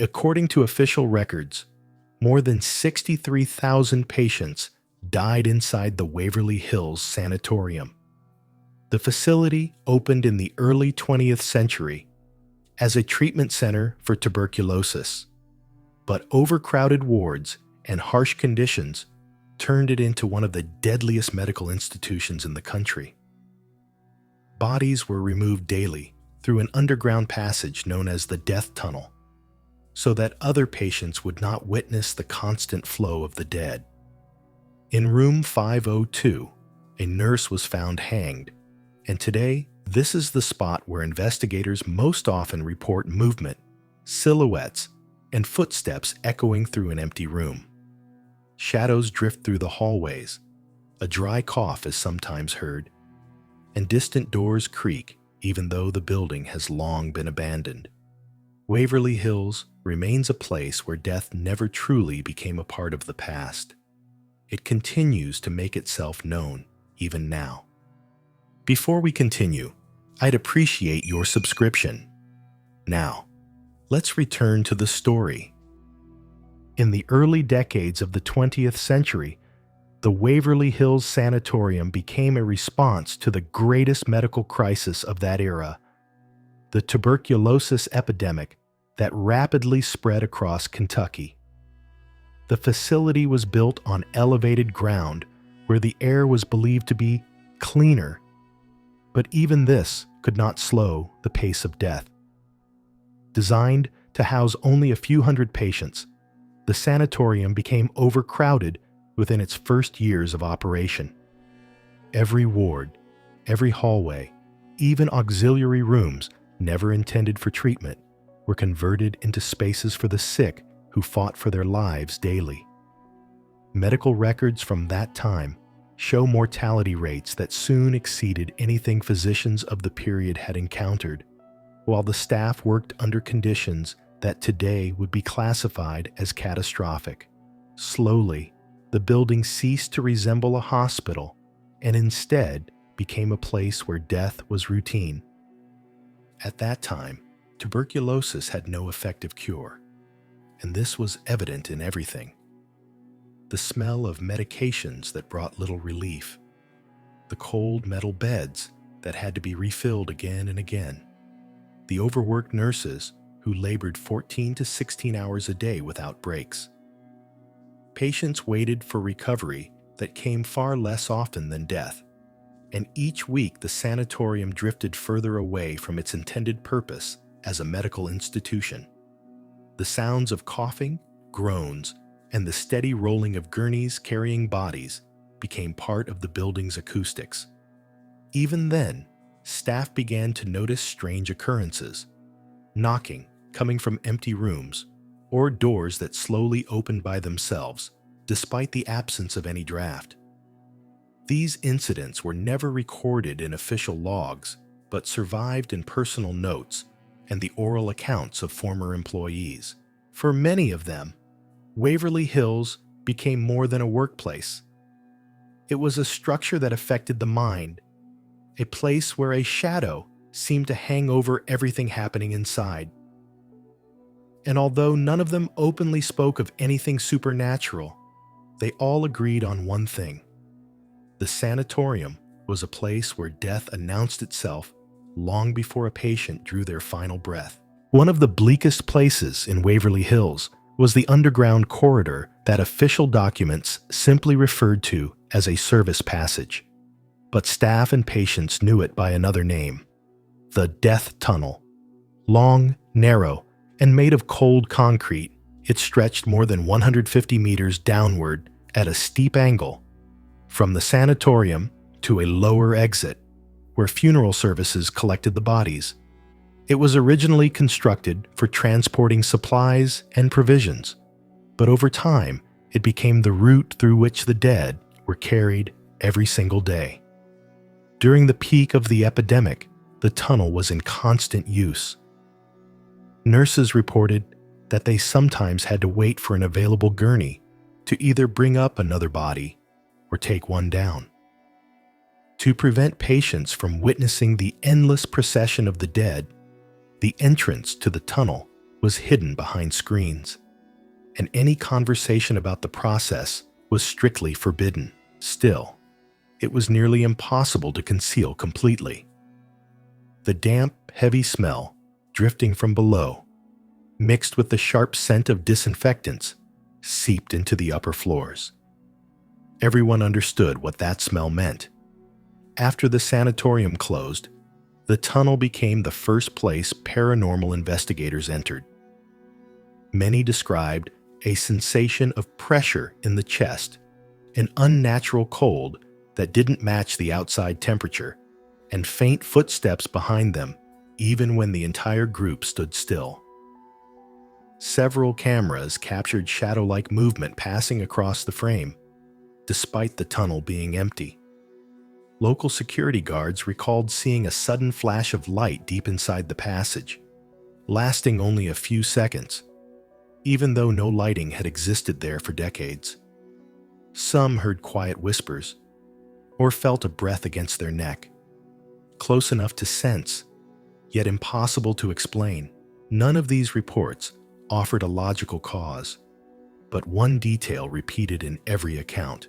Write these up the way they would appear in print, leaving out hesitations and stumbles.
According to official records, more than 63,000 patients died inside the Waverly Hills Sanatorium. The facility opened in the early 20th century as a treatment center for tuberculosis, but overcrowded wards and harsh conditions turned it into one of the deadliest medical institutions in the country. Bodies were removed daily through an underground passage known as the death tunnel, so that other patients would not witness the constant flow of the dead. In room 502, a nurse was found hanged, and today this is the spot where investigators most often report movement, silhouettes, and footsteps echoing through an empty room. Shadows drift through the hallways, a dry cough is sometimes heard, and distant doors creak even though the building has long been abandoned. Waverly Hills remains a place where death never truly became a part of the past. It continues to make itself known even now. Before we continue, I'd appreciate your subscription. Now, let's return to the story. In the early decades of the 20th century, the Waverly Hills Sanatorium became a response to the greatest medical crisis of that era, the tuberculosis epidemic that rapidly spread across Kentucky. The facility was built on elevated ground where the air was believed to be cleaner, but even this could not slow the pace of death. Designed to house only a few hundred patients, the sanatorium became overcrowded within its first years of operation. Every ward, every hallway, even auxiliary rooms never intended for treatment were converted into spaces for the sick who fought for their lives daily. Medical records from that time show mortality rates that soon exceeded anything physicians of the period had encountered, while the staff worked under conditions that today would be classified as catastrophic. Slowly, the building ceased to resemble a hospital and instead became a place where death was routine. At that time, tuberculosis had no effective cure, and this was evident in everything. The smell of medications that brought little relief, the cold metal beds that had to be refilled again and again, the overworked nurses who labored 14 to 16 hours a day without breaks. Patients waited for recovery that came far less often than death, and each week the sanatorium drifted further away from its intended purpose as a medical institution. The sounds of coughing, groans, and the steady rolling of gurneys carrying bodies became part of the building's acoustics. Even then, staff began to notice strange occurrences: knocking coming from empty rooms, or doors that slowly opened by themselves, despite the absence of any draft. These incidents were never recorded in official logs, but survived in personal notes and the oral accounts of former employees. For many of them, Waverly Hills became more than a workplace. It was a structure that affected the mind, a place where a shadow seemed to hang over everything happening inside. And although none of them openly spoke of anything supernatural, they all agreed on one thing: the sanatorium was a place where death announced itself long before a patient drew their final breath. One of the bleakest places in Waverly Hills was the underground corridor that official documents simply referred to as a service passage, but staff and patients knew it by another name: the death tunnel. Long, narrow, and made of cold concrete, it stretched more than 150 meters downward at a steep angle from the sanatorium to a lower exit where funeral services collected the bodies. It was originally constructed for transporting supplies and provisions, but over time it became the route through which the dead were carried every single day. During the peak of the epidemic, the tunnel was in constant use. Nurses reported that they sometimes had to wait for an available gurney to either bring up another body or take one down. To prevent patients from witnessing the endless procession of the dead, the entrance to the tunnel was hidden behind screens, and any conversation about the process was strictly forbidden. Still, it was nearly impossible to conceal completely. The damp, heavy smell, drifting from below, mixed with the sharp scent of disinfectants, seeped into the upper floors. Everyone understood what that smell meant. After the sanatorium closed, the tunnel became the first place paranormal investigators entered. Many described a sensation of pressure in the chest, an unnatural cold that didn't match the outside temperature, and faint footsteps behind them, even when the entire group stood still. Several cameras captured shadow-like movement passing across the frame, despite the tunnel being empty. Local security guards recalled seeing a sudden flash of light deep inside the passage, lasting only a few seconds, even though no lighting had existed there for decades. Some heard quiet whispers, or felt a breath against their neck, close enough to sense, yet impossible to explain. None of these reports offered a logical cause, but one detail repeated in every account.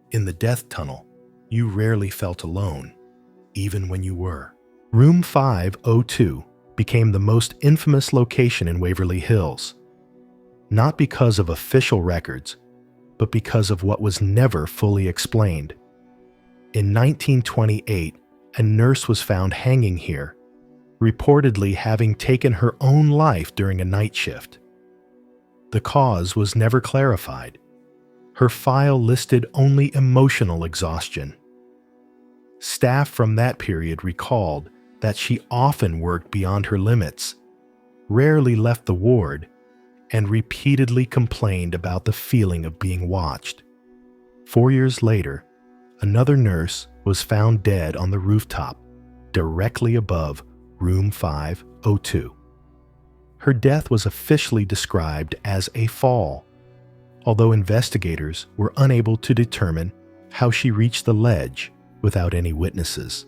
In the death tunnel, you rarely felt alone, even when you were. Room 502 became the most infamous location in Waverly Hills, not because of official records, but because of what was never fully explained. In 1928, a nurse was found hanging here, reportedly having taken her own life during a night shift. The cause was never clarified. Her file listed only emotional exhaustion. Staff from that period recalled that she often worked beyond her limits, rarely left the ward, and repeatedly complained about the feeling of being watched. 4 years later, another nurse was found dead on the rooftop, directly above room 502. Her death was officially described as a fall, although investigators were unable to determine how she reached the ledge without any witnesses.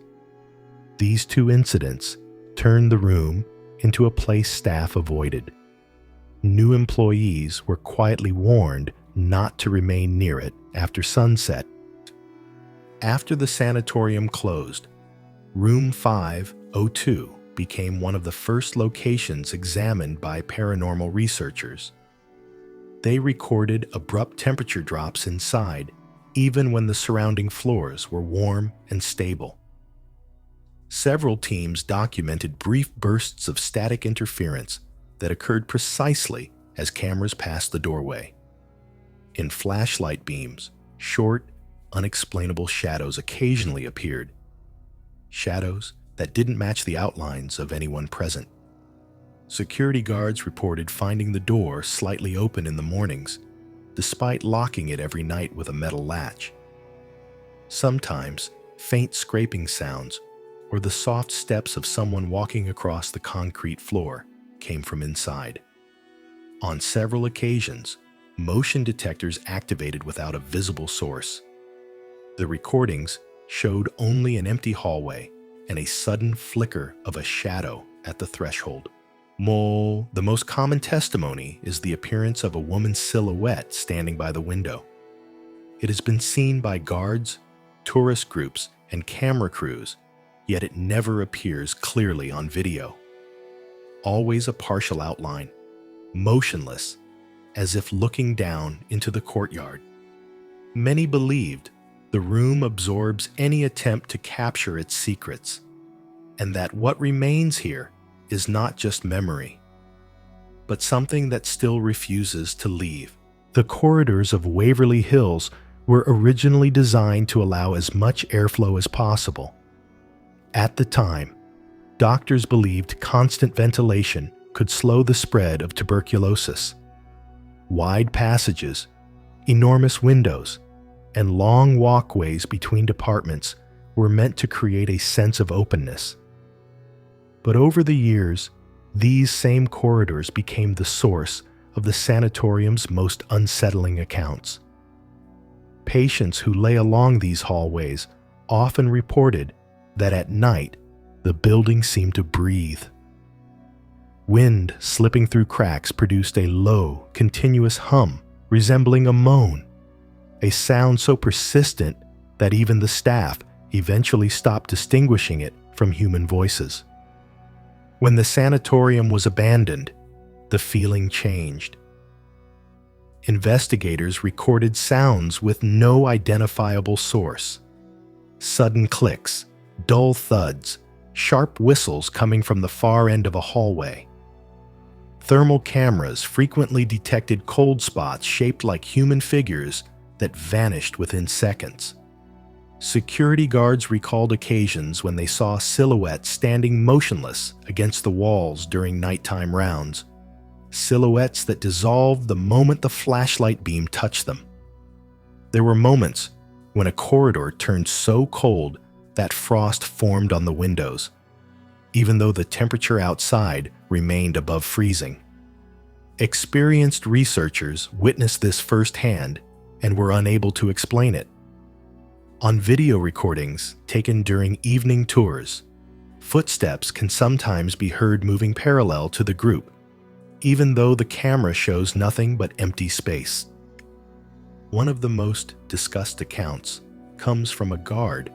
These two incidents turned the room into a place staff avoided. New employees were quietly warned not to remain near it after sunset. After the sanatorium closed, room 502 became one of the first locations examined by paranormal researchers. They recorded abrupt temperature drops inside, even when the surrounding floors were warm and stable. Several teams documented brief bursts of static interference that occurred precisely as cameras passed the doorway. In flashlight beams, short, unexplainable shadows occasionally appeared. Shadows that didn't match the outlines of anyone present. Security guards reported finding the door slightly open in the mornings, despite locking it every night with a metal latch. Sometimes, faint scraping sounds or the soft steps of someone walking across the concrete floor came from inside. On several occasions, motion detectors activated without a visible source. The recordings showed only an empty hallway and a sudden flicker of a shadow at the threshold. The most common testimony is the appearance of a woman's silhouette standing by the window. It has been seen by guards, tourist groups, and camera crews, yet it never appears clearly on video. Always a partial outline, motionless, as if looking down into the courtyard. Many believed the room absorbs any attempt to capture its secrets, and that what remains here is not just memory, but something that still refuses to leave. The corridors of Waverly Hills were originally designed to allow as much airflow as possible. At the time, doctors believed constant ventilation could slow the spread of tuberculosis. Wide passages, enormous windows, and long walkways between departments were meant to create a sense of openness. But over the years, these same corridors became the source of the sanatorium's most unsettling accounts. Patients who lay along these hallways often reported that at night, the building seemed to breathe. Wind slipping through cracks produced a low, continuous hum resembling a moan, a sound so persistent that even the staff eventually stopped distinguishing it from human voices. When the sanatorium was abandoned, the feeling changed. Investigators recorded sounds with no identifiable source. Sudden clicks, dull thuds, sharp whistles coming from the far end of a hallway. Thermal cameras frequently detected cold spots shaped like human figures that vanished within seconds. Security guards recalled occasions when they saw silhouettes standing motionless against the walls during nighttime rounds, silhouettes that dissolved the moment the flashlight beam touched them. There were moments when a corridor turned so cold that frost formed on the windows, even though the temperature outside remained above freezing. Experienced researchers witnessed this firsthand and were unable to explain it. On video recordings taken during evening tours, footsteps can sometimes be heard moving parallel to the group, even though the camera shows nothing but empty space. One of the most discussed accounts comes from a guard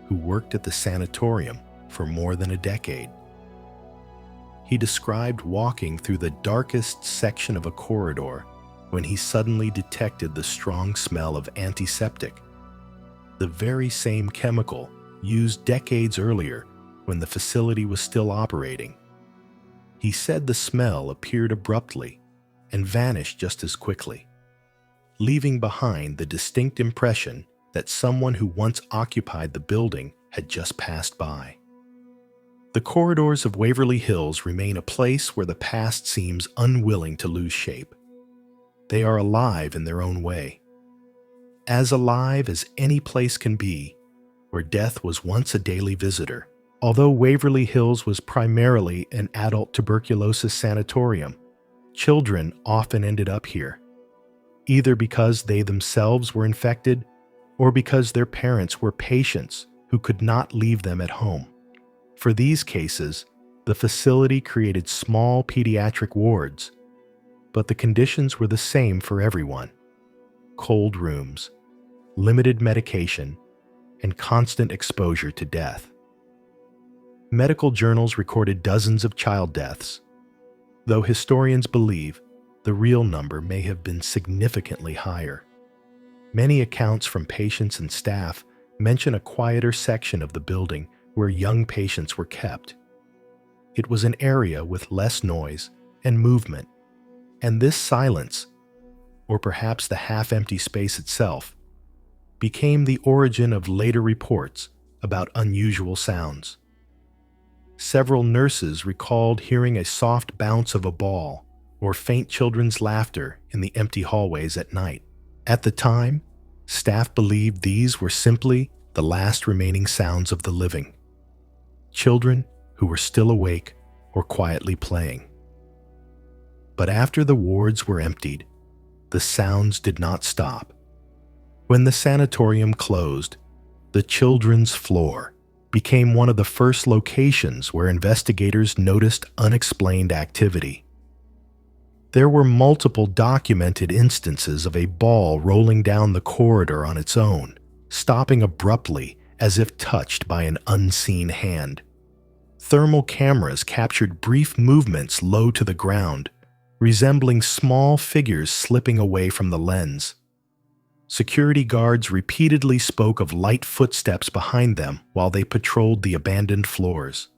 who worked at the sanatorium for more than a decade. He described walking through the darkest section of a corridor when he suddenly detected the strong smell of antiseptic, the very same chemical used decades earlier when the facility was still operating. He said the smell appeared abruptly and vanished just as quickly, leaving behind the distinct impression that someone who once occupied the building had just passed by. The corridors of Waverly Hills remain a place where the past seems unwilling to lose shape. They are alive in their own way. As alive as any place can be, where death was once a daily visitor. Although Waverly Hills was primarily an adult tuberculosis sanatorium, children often ended up here, either because they themselves were infected or because their parents were patients who could not leave them at home. For these cases, the facility created small pediatric wards, but the conditions were the same for everyone: cold rooms, limited medication, and constant exposure to death. Medical journals recorded dozens of child deaths, though historians believe the real number may have been significantly higher. Many accounts from patients and staff mention a quieter section of the building where young patients were kept. It was an area with less noise and movement, and this silence, or perhaps the half-empty space itself, became the origin of later reports about unusual sounds. Several nurses recalled hearing a soft bounce of a ball or faint children's laughter in the empty hallways at night. At the time, staff believed these were simply the last remaining sounds of the living, children who were still awake or quietly playing. But after the wards were emptied, the sounds did not stop. When the sanatorium closed, the children's floor became one of the first locations where investigators noticed unexplained activity. There were multiple documented instances of a ball rolling down the corridor on its own, stopping abruptly as if touched by an unseen hand. Thermal cameras captured brief movements low to the ground, resembling small figures slipping away from the lens. Security guards repeatedly spoke of light footsteps behind them while they patrolled the abandoned floors.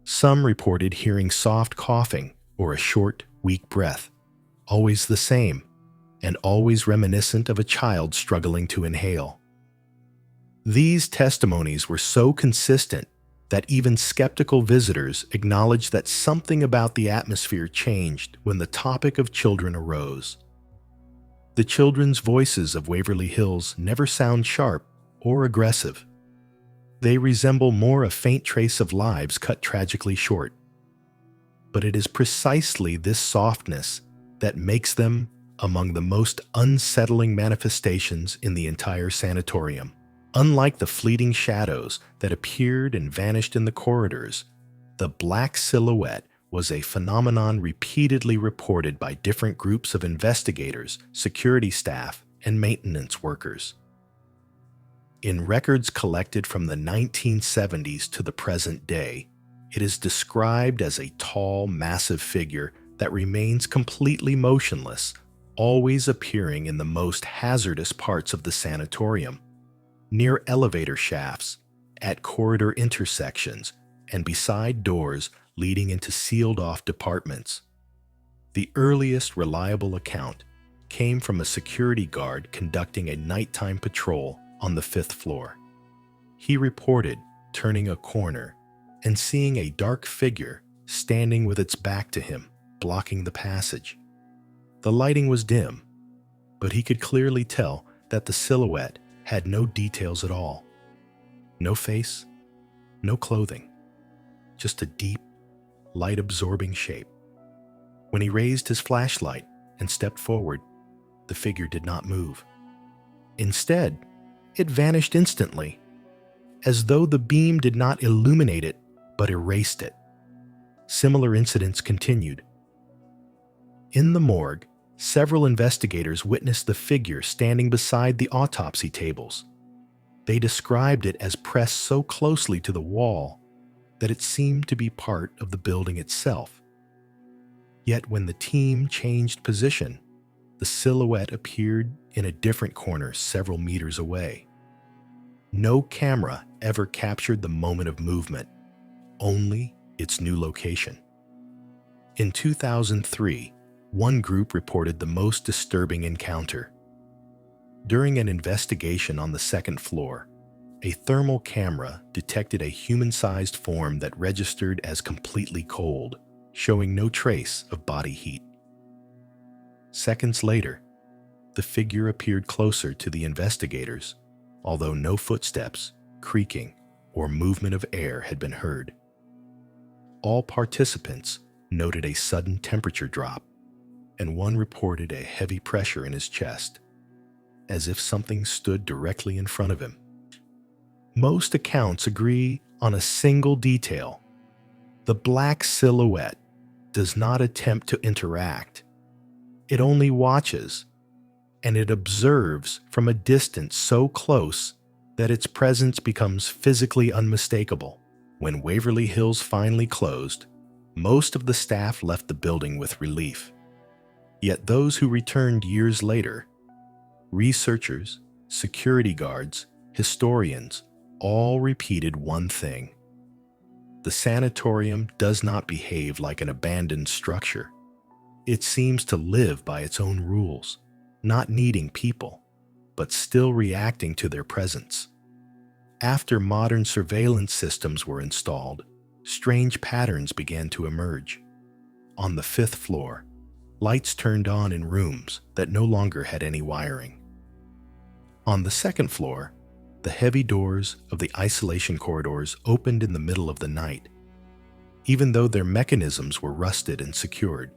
Some reported hearing soft coughing or a short, weak breath, always the same, and always reminiscent of a child struggling to inhale. These testimonies were so consistent that even skeptical visitors acknowledged that something about the atmosphere changed when the topic of children arose. The children's voices of Waverly Hills never sound sharp or aggressive. They resemble more a faint trace of lives cut tragically short. But it is precisely this softness that makes them among the most unsettling manifestations in the entire sanatorium. Unlike the fleeting shadows that appeared and vanished in the corridors, the black silhouette was a phenomenon repeatedly reported by different groups of investigators, security staff, and maintenance workers. In records collected from the 1970s to the present day, it is described as a tall, massive figure that remains completely motionless, always appearing in the most hazardous parts of the sanatorium, near elevator shafts, at corridor intersections, and beside doors leading into sealed-off departments. The earliest reliable account came from a security guard conducting a nighttime patrol on the 5th floor. He reported turning a corner and seeing a dark figure standing with its back to him, blocking the passage. The lighting was dim, but he could clearly tell that the silhouette had no details at all. No face, no clothing, just a deep, light-absorbing shape. When he raised his flashlight and stepped forward, the figure did not move. Instead, it vanished instantly, as though the beam did not illuminate it but erased it. Similar incidents continued. In the morgue, several investigators witnessed the figure standing beside the autopsy tables. They described it as pressed so closely to the wall that it seemed to be part of the building itself. Yet when the team changed position, the silhouette appeared in a different corner several meters away. No camera ever captured the moment of movement, only its new location. In 2003, one group reported the most disturbing encounter. During an investigation on the 2nd floor, a thermal camera detected a human-sized form that registered as completely cold, showing no trace of body heat. Seconds later, the figure appeared closer to the investigators, although no footsteps, creaking, or movement of air had been heard. All participants noted a sudden temperature drop, and one reported a heavy pressure in his chest, as if something stood directly in front of him. Most accounts agree on a single detail. The black silhouette does not attempt to interact. It only watches, and it observes from a distance so close that its presence becomes physically unmistakable. When Waverly Hills finally closed, most of the staff left the building with relief. Yet those who returned years later, researchers, security guards, historians, all repeated one thing. The sanatorium does not behave like an abandoned structure. It seems to live by its own rules, not needing people, but still reacting to their presence. After modern surveillance systems were installed, strange patterns began to emerge. On the 5th floor, lights turned on in rooms that no longer had any wiring. On the 2nd floor, the heavy doors of the isolation corridors opened in the middle of the night, even though their mechanisms were rusted and secured.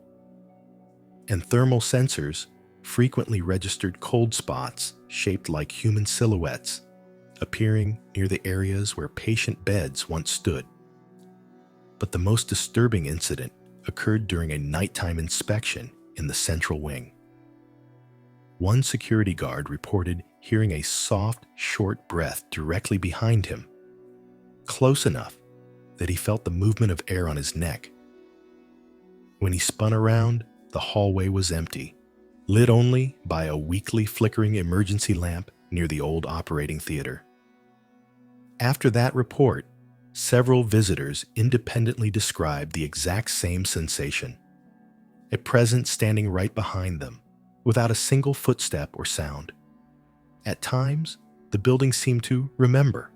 And thermal sensors frequently registered cold spots shaped like human silhouettes, appearing near the areas where patient beds once stood. But the most disturbing incident occurred during a nighttime inspection in the central wing. One security guard reported hearing a soft, short breath directly behind him, close enough that he felt the movement of air on his neck. When he spun around, the hallway was empty, lit only by a weakly flickering emergency lamp near the old operating theater. After that report, several visitors independently described the exact same sensation, a presence standing right behind them, without a single footstep or sound. At times, the building seemed to remember.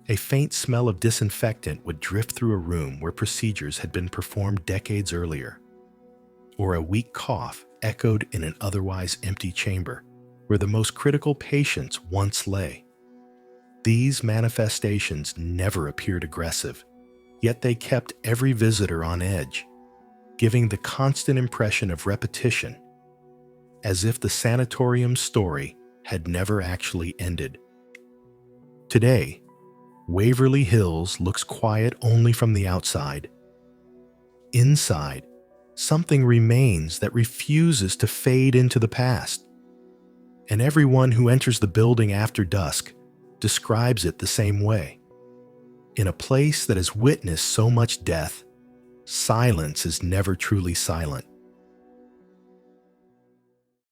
A faint smell of disinfectant would drift through a room where procedures had been performed decades earlier, or a weak cough echoed in an otherwise empty chamber where the most critical patients once lay. These manifestations never appeared aggressive, yet they kept every visitor on edge, giving the constant impression of repetition, as if the sanatorium's story had never actually ended. Today, Waverly Hills looks quiet only from the outside. inside, something remains that refuses to fade into the past. And everyone who enters the building after dusk describes it the same way. In a place that has witnessed so much death, silence is never truly silent.